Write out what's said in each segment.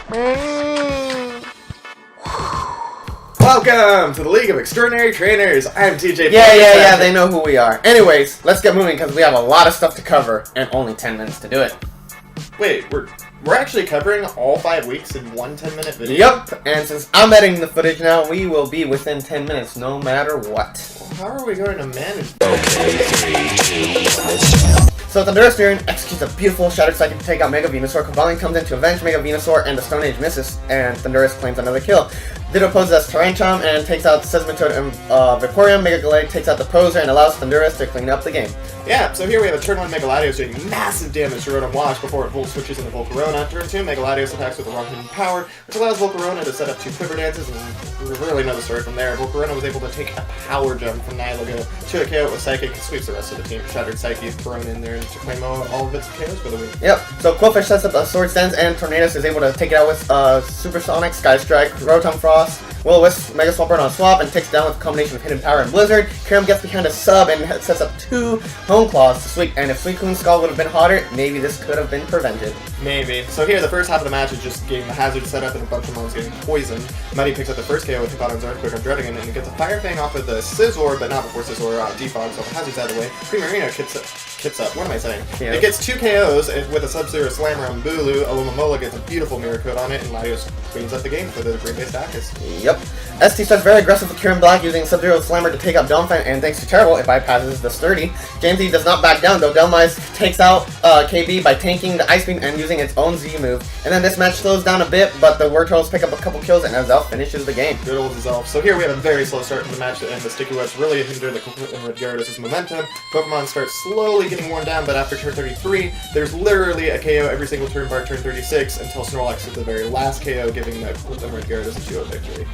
Welcome to the League of Extraordinary Trainers. I'm TJ. Yeah, they know who we are. Anyways, let's get moving because we have a lot of stuff to cover and only 10 minutes to do it. Wait, we're actually covering all 5 weeks in one 10-minute video? Yep, and since I'm editing the footage now, we will be within 10 minutes no matter what. Well, how are we going to manage that? Okay, 3, 2, 1, let's jump. So Thunderous Fury executes a beautiful Shattered Psychic to take out Mega Venusaur. Cowboy comes in to avenge Mega Venusaur, and the Stone Age misses, and Thunderous claims another kill. Ditto poses as Tarancham and takes out Seismitoad and Vaporeon. Mega Gallade takes out the Poser and allows Thunderous to clean up the game. Yeah, so here we have a turn 1 Mega Latios doing massive damage to Rotom Wash before it switches into Volcarona. Turn 2 Mega Latios attacks with the wrong hidden power, which allows Volcarona to set up 2 Quiver Dances, and we really know the story from there. Volcarona was able to take a Power Gem from Nihilago to a KO with Psychic, sweeps the rest of the team. Shattered Psyche thrown in there to claim all of its KOs for the week. Yep, so Quillfish sets up a Sword Stance, and Tornadus is able to take it out with Supersonic, Sky Strike, Rotom Frost, Will-O-Wisp, Mega Swampert on swap, and takes down with a combination of Hidden Power and Blizzard. Kyurem gets behind a sub and sets up 2 Hone Claws to sweep, and if Suicune's Skull would have been hotter, maybe this could have been prevented. Maybe. So here, the first half of the match is just getting the hazard set up and a bunch of mons getting poisoned. Muddy picks up the first KO with Hippowdon's Earthquake on Dreading, and he gets a Fire Fang off of the Scizor, but not before Scizor defogs, so the hazard's out of the way. Primarina kits up. What am I saying? Yeah. It gets 2 KOs with a Sub-Zero Slammer on Bulu. Alomomola gets a beautiful Mirror Coat on it, and Latios cleans up the game for the Green-based Dacus. Yep. ST starts very aggressive with Kyurem Black using Sub-Zero Slammer to take out Delmine, and thanks to Terrible, it bypasses the Sturdy. Jamesy does not back down, though Delmise takes out KB by tanking the Ice Beam and using its own Z move. And then this match slows down a bit, but the Wartortles pick up a couple kills, and Azelf finishes the game. Good old Azelf. So here we have a very slow start to the match, and the Sticky Webs really hinder the Gyarados' momentum. Pokemon start slowly getting worn down, but after turn 33, there's literally a KO every single turn bar turn 36 until Snorlax is the very last KO, giving the Gyarados a 2-0 victory.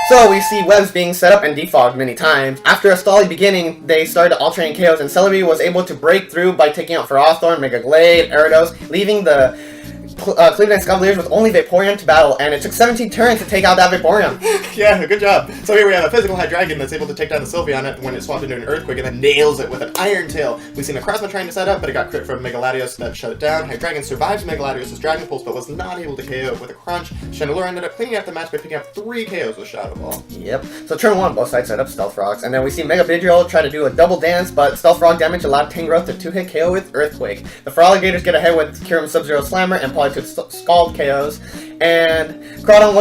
So we see webs being set up and defogged many times. After a stally beginning, they started alternating KOs, and Celebi was able to break through by taking out Ferrothorn, Mega Glade, Gyarados, leaving the Cleveland Cavaliers with only Vaporeon to battle, and it took 17 turns to take out that Vaporeon. Yeah, good job. So here we have a physical Hydreigon that's able to take down the Sylveon when it swapped into an Earthquake and then nails it with an Iron Tail. We've seen a Crossma trying to set up, but it got crit from Mega Latios that shut it down. Hydreigon survives Mega Latios' Dragon Pulse, but was not able to KO it with a Crunch. Chandelure ended up cleaning up the match by picking up 3 KOs with Shadow Ball. Yep. So turn 1, both sides set up Stealth Rocks, and then we see Mega Vidril try to do a double dance, but Stealth Rock damage allowed Tangrowth to 2-hit KO with Earthquake. The Feraligators get ahead with Kyurem Sub-Zero Slammer and Politoed Scald KOs, and Groudon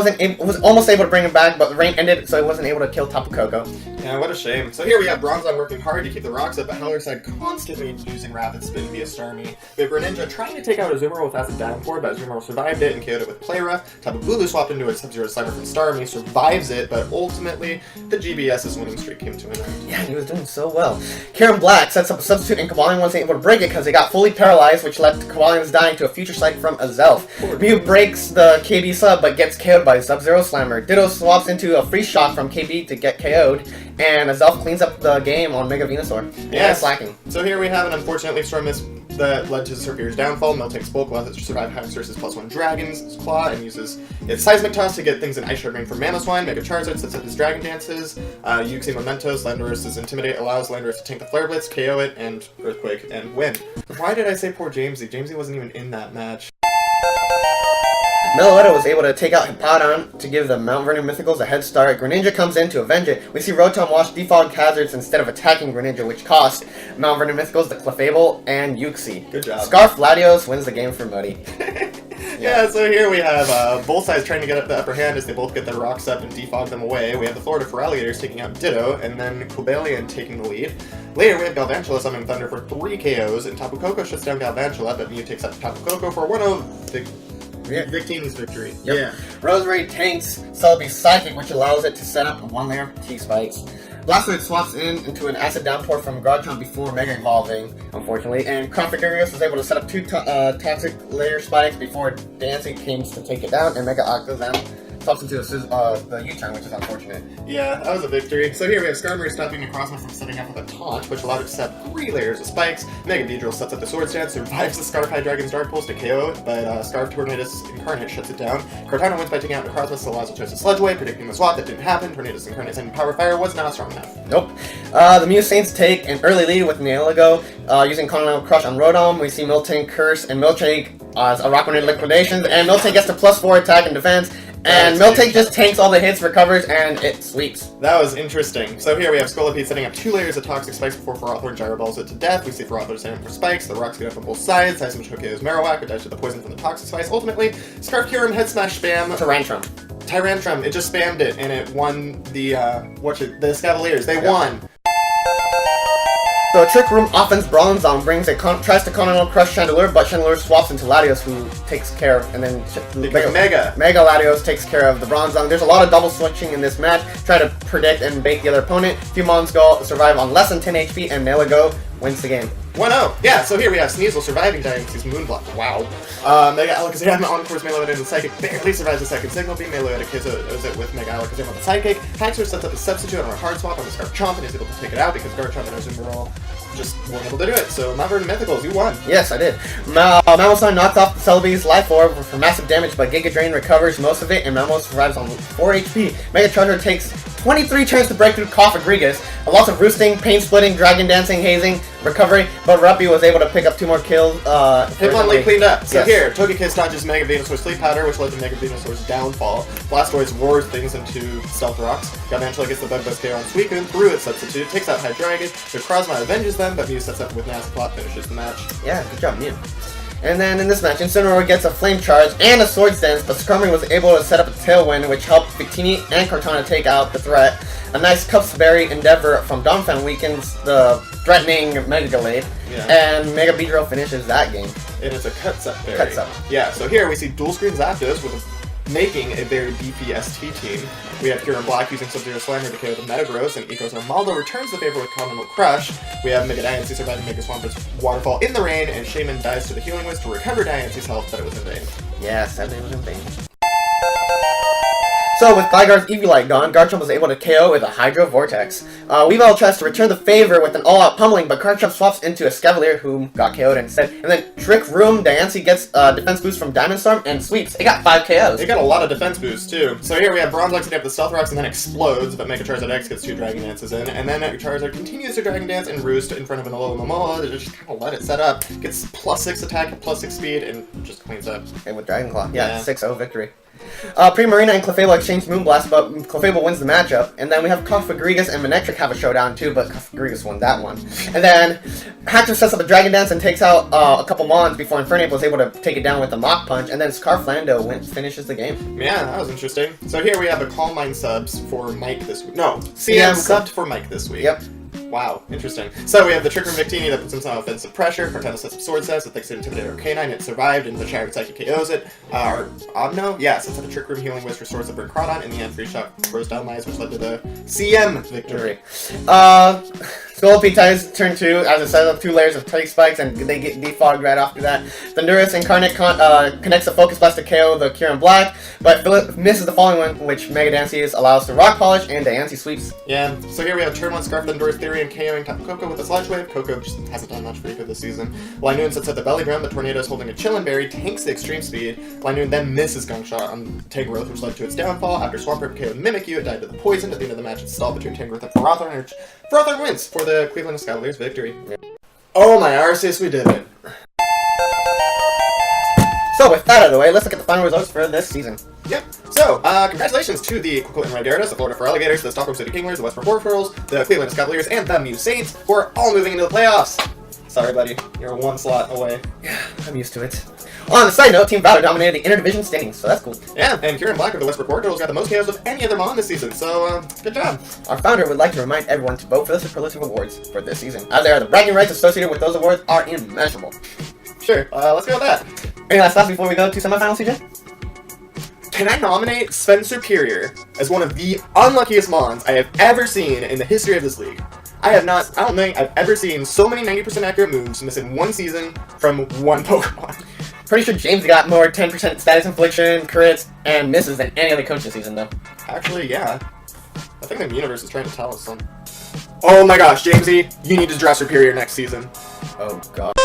was almost able to bring him back, but the rain ended, so he wasn't able to kill Tapu Koko. Yeah, what a shame. So here we have Bronzong working hard to keep the rocks up, but Hellerside constantly using Rapid Spin via Starmie. We have Greninja trying to take out Azumarill with Acid Downpour, but Azumarill survived it and KO'd it with Play Rough. Tapu Bulu swapped into a Sub-Zero Slammer from Starmie, survives it, but ultimately the GBS's winning streak came to an end. Yeah, he was doing so well. Kyurem Black sets up a substitute, and Kawalion wasn't able to break it because it got fully paralyzed, which led to Kawalion's dying to a Future Sight from Azelf. Mew breaks the KB sub, but gets KO'd by Sub-Zero Slammer. Ditto swaps into a Freeze Shock from KB to get KO'd, and Azelf cleans up the game on Mega Venusaur. Yeah, slacking. So here we have an unfortunately storm miss that led to Serpier's downfall. Melting Spoke allows it to survive Haxorus's +1 Dragon's Claw and uses its Seismic Toss to get things in Ice Shard Rain from Mamoswine. Mega Charizard sets up his Dragon Dances. Uxie Mementos, Landorus's Intimidate allows Landorus to tank the Flare Blitz, KO it, and Earthquake, and win. Why did I say poor Jamesy? Jamesy wasn't even in that match. Meloetta was able to take out Hippowdon to give the Mount Vernon Mythicals a head start. Greninja comes in to avenge it. We see Rotom Wash defog hazards instead of attacking Greninja, which cost Mount Vernon Mythicals the Clefable and Uxie. Good job. Scarf Latios wins the game for Muddy. Yeah, so here we have both sides trying to get up the upper hand as they both get their rocks up and defog them away. We have the Florida Feraligators taking out Ditto, and then Cobalion taking the lead. Later, we have Galvantula summoning Thunder for 3 KOs, and Tapu Koko shuts down Galvantula, but Mew takes up Tapu Koko for 1-0 Victini's victory. Yep. Yeah. Rosary tanks Celebi's Psychic, which allows it to set up 1 layer of T-Spikes. Blastoise swaps into an Acid Downpour from Groudon before Mega Evolving, unfortunately, and Configurious was able to set up 2 Toxic Layer Spikes before Dancing came to take it down, and Mega Octazam swaps into the U-turn, which is unfortunate. Yeah, that was a victory. So here we have Skarmory stopping Necrozma from setting up with a taunt, which allowed it to set 3 layers of spikes. Mega Beedrill sets up the Sword Stance, survives the Scarf High Dragon's Dark Pulse to KO it, but Scarf Tornadus Incarnate shuts it down. Cortana wins by taking out Necrozma, so allows it to choose a Sludge Wave, predicting the swap that didn't happen. Tornadus Incarnate's and Power Fire was not strong enough. Nope. The Mew Saints take an early lead with Neoligo, using Continental Crush on Rotom. We see Miltank Curse and Miltank as a Rock Grenade Liquidation, and Miltank gets to +4 attack and defense, and Miltank just tanks all the hits, recovers, and it sweeps. That was interesting. So here we have Scolipede setting up 2 layers of Toxic Spikes before Ferrothorn Gyro Balls it to death. We see Ferrothorn setting up for Spikes, the rocks get up on both sides, Seismic KO's Marowak, which dies to the poison from the Toxic Spikes. Ultimately, Scarf Kyurem Head Smash spam Tyrantrum, it just spammed it, and it won the, the Escavaliers. They won! So Trick Room offense Bronze Zone brings tries to Continental Crush Chandelure, but Chandelure swaps into Latios, who takes care of, and then Mega Latios takes care of the Bronze Zone. There's a lot of double switching in this match, try to predict and bait the other opponent. Few Mons go survive on less than 10 HP, and Nelago wins the game. 1-0. Yeah, so here we have Sneasel surviving Diane's Moonblock. Wow. Mega Alakazam Encore's Melee and the Psychic barely survives the second Signal Beam. Melee kills it with Mega Alakazam on the Psychic. Haxor sets up a substitute on a Hard Swap on the Scarf Chomp and is able to take it out because Garchomp and Azumarill just weren't able to do it. So Mount Vernon Mythicals, you won. Yes, I did. Mamoswine knocked off the Celebi's Life Orb for massive damage, but Giga Drain recovers most of it, and Mamos survives on 4 HP. Mega Charger takes 23 turns to break through Cofagrigus. Lots of roosting, pain splitting, dragon dancing, hazing, recovery, but Ruppy was able to pick up 2 more kills. Hitmonlee cleaned up. So yes. Here, Togekiss dodges Mega Venusaur's Sleep Powder, which led to Mega Venusaur's downfall. Blastoise roars things into Stealth Rocks. Galvantula gets the Bug Buzz KO on Suicune through its substitute, takes out Hydreigon. Necrozma avenges them, but Mew sets up with Nasty Plot, finishes the match. Yeah, good job, Mew. And then in this match, Incineroar gets a Flame Charge and a Swords Dance, but Skarmory was able to set up a Tailwind, which helped Victini and Cortana take out the threat. A nice Cupsberry Endeavor from Donphan weakens the threatening Mega Gallade, and Mega Beedrill finishes that game. And it's a Cut-Sup Berry. Yeah, so here we see Dual Screen Zapdos making a very beefy ST team. We have Kyurem Black using Sub-Zero Slammer to KO the Metagross, and Eco's Armaldo returns the favor with Continental Crush. We have Mega Diancie surviving Mega Swamper's Waterfall in the rain, and Shaman dies to the Healing Wisp to recover Diancie's health, but it was in vain. Yeah, sadly it was in vain. So, with Gligar's Eviolite gone, Garchomp was able to KO with a Hydro Vortex. Weavile tries to return the favor with an all-out pummeling, but Garchomp swaps into a Escavalier, who got KO'd instead. And then Trick Room, Diancie gets a defense boost from Diamond Storm and sweeps. It got 5 KOs. It got a lot of defense boosts, too. So here we have Bronzong setting up the Stealth Rocks and then explodes, but Mega Charizard X gets 2 Dragon Dances in, and then Charizard continues to Dragon Dance and Roost in front of an Alola Momoa to just kind of let it set up. Gets +6 attack, +6 speed, and just cleans up. And with Dragon Claw. Yeah. 6-0 victory. Primarina and Clefable exchange Moonblast, but Clefable wins the matchup. And then we have Cofagrigus and Manectric have a showdown too, but Cofagrigus won that one. And then Haxor sets up a Dragon Dance and takes out a couple Mons before Infernape was able to take it down with a Mach Punch. And then Scarflando finishes the game. Yeah, that was interesting. So here we have a Calm Mind subs for Mike this week. No, CM subbed for Mike this week. Yep. Wow, interesting. So we have the Trick Room Victini that puts him on offensive pressure. Cortana sets up Sword Sass, it thinks it Intimidator Canine, it survived, and the Shattered Psychic KOs it. Obno, yeah, sets up a Trick Room Healing Wisp, restores the Burncrodon, in the end, Free Shot throws down Lies, which led to the CM victory. Scolipede ties turn 2, as it sets up 2 layers of Tight Spikes, and they get defogged right after that. Thunderous Incarnate connects a Focus Blast to KO the Kyurem Black, but Philip misses the following one, which Mega Diancie allows to Rock Polish, and Diancie sweeps. Yeah, so here we have turn 1 Scarf Thunderous Theory and KOing Coco with a Sludge Wave. Coco just hasn't done much for Eco this season. Linoon sets up the Belly Drum, but Tornado's holding a Chillin' Berry, tanks the Extreme Speed. Linoon then misses Gunk Shot on Tangrowth, which led to its downfall. After Swampert KO'd Mimikyu, it died to the poison. At the end of the match, it's stalled between Tangrowth and Ferrothorn, and Ferrothorn wins for the Cleveland Escavaliers victory. Oh my Arceus, we did it. So with that out of the way, let's look at the final results for this season. Yep. So, congratulations to the Quillen Red Gyarados, the Florida for Alligators, the Stockholm City Kinglers, the Westport Warfurls, the Cleveland Cavaliers, and the Mew Saints, who are all moving into the playoffs. Sorry, buddy. You're 1 slot away. Yeah, I'm used to it. On the side note, Team Valor dominated the interdivision standings, so that's cool. Yeah, and Kyurem Black of the Westport Warfurls got the most KOs of any other Mon this season, so, good job. Our founder would like to remind everyone to vote for the superlative awards for this season, as the bragging rights associated with those awards are immeasurable. Sure, let's go with that. Any last thoughts before we go to semifinals, CJ? Can I nominate Spencer Superior as one of the unluckiest Mons I have ever seen in the history of this league? I don't think I've ever seen so many 90% accurate moves missing 1 season from 1 Pokemon. Pretty sure James got more 10% status infliction, crits, and misses than any other coach this season, though. Actually, yeah. I think the universe is trying to tell us something. Oh my gosh, Jamesy, you need to draw superior next season. Oh god.